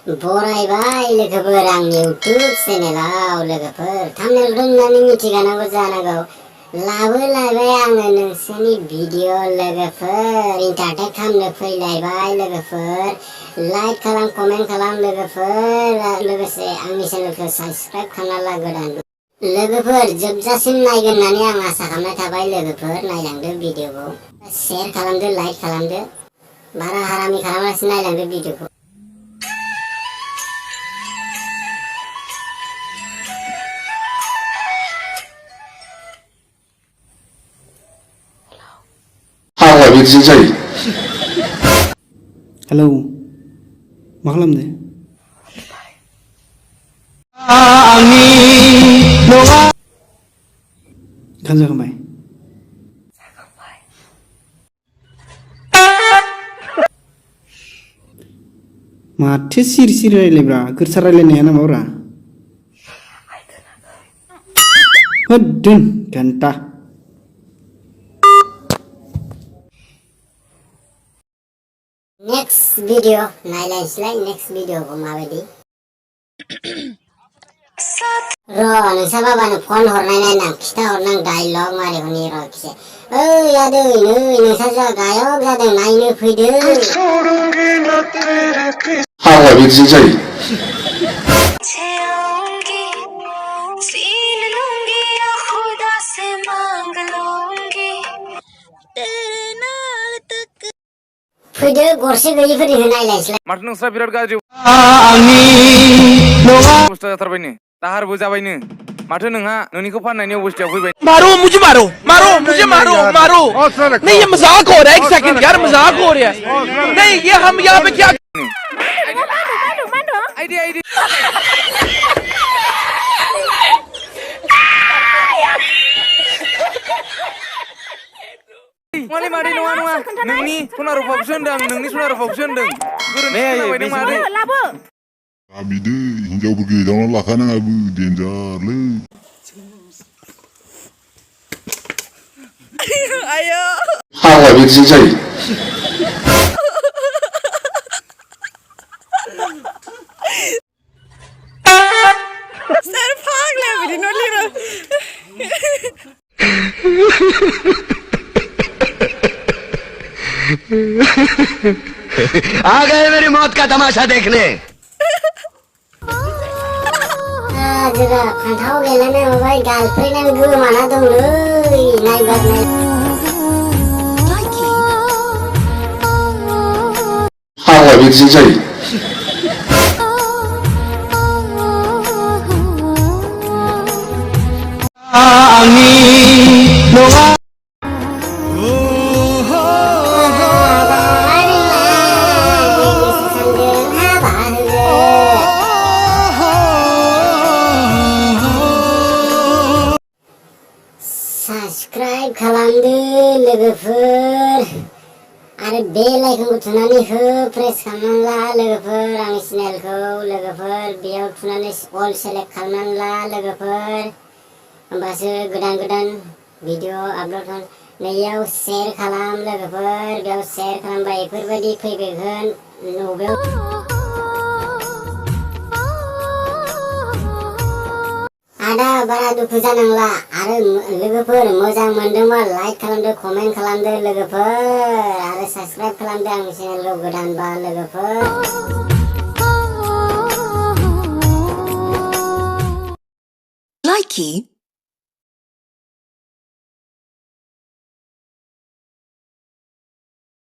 बरायबाय लोगोफोर आंनि इउटुब चेनेलाव लोगोफोर थाम्बनेल रोंनानै मिथिखानांगौ जानांगौ लाबोलायबाय आङो नोंसोरनि भिडिअ लोगोफोर इन्टारटेन खालामनो फैलायबाय लोगोफोर लाइक खालाम कमेन्ट खालाम लोगोफोर लोगोसे आंनि चेनेलखौ साबस्क्राइब खालामना ला गोदान लोगोफोर जोबजासिम नायगोन होननानै आं आसा खालामनाय थाबाय लोगोफोर नायलांदो भिडिअखौ शेयार खालामदो लाइक खालामदो बारा हारामि खालामालासिनो नायलांदो भिडिअखौ हेलौ मा खालामदो ओंखाम जाखांबाय माथो सिरि सिरि रायलायब्रा गोरसा रायलायनो हाया नामाब्रा होद दोन घन्टा नेक्स्ट भिडिअ नायलायनोसैलाय नेक्स्ट भिडिअखौ माबायदि नोंसा बाबानो फन हरनाय नायनां खिथाहरनां डाइलग मारै हरनि खेसे ओइ आदै नै नोंसा जोंहा गायक जादों नायनो फैदो हावा बिदिजों जायो फैदो गरसे गैयिफोरनिखौ नायलायनोसैलाय माथो नोंस्रा बिराद गाज्रि अबस्था जाथारबायनो दाहारबो जाबायनो माथो नोंहा नोंनिखौ फाननायनि अबस्थायाव फैबाय मारो मुझे मारो मारो मुझे मारो मारो नहीं ये मजाक हो रहा है एक सेकंड यार मजाक हो रहा है नहीं ये हम यहाँ पे क्या माने मादै नङा नङा नोंनि सना रुफाखौसो होनदों आं नोंनि सना रुफाखौसो होनदों गोरोन्थि खोनाबाय नों मादै बिदि हिनजावफोरखौ एदावना लाखानाङाबो देन्जारलै हावा बिदिजों जायो Ser fagle bitte nur lieber. आ गए मेरी मौत का तमाशा देखने जोंहा फान्थाव गेलेनाय माबाय गार्लफ्रेन्डआनो गोमाना दंलै नायबाय हावा बिदिजों जायो साबस्क्राइब खालामदो लोगोफोर आरो बेल आइकनखौ थुनानै हो प्रेस खालामनानै ला लोगोफोर आंनि चेनेलखौ लोगोफोर बेयाव थुनानै अल सेलेक्ट खालामनानै ला लोगोफोर होमबासो गोदान गोदान भिडिअ आपल'ड खालाम नैयाव शेयार खालाम लोगोफोर बेयाव शेयार खालामबा बेफोरबायदि फैगोन नबेयाव आदा बारा दुखु जानांला आरो लोगोफोर मोजां मोनदोंबा लाइक खालामदो कमेन्ट खालामदो लोगोफोर आरो साबस्क्राइब खालामदो आंनि चेनेलखौ गोदानबा लोगोफोर Likey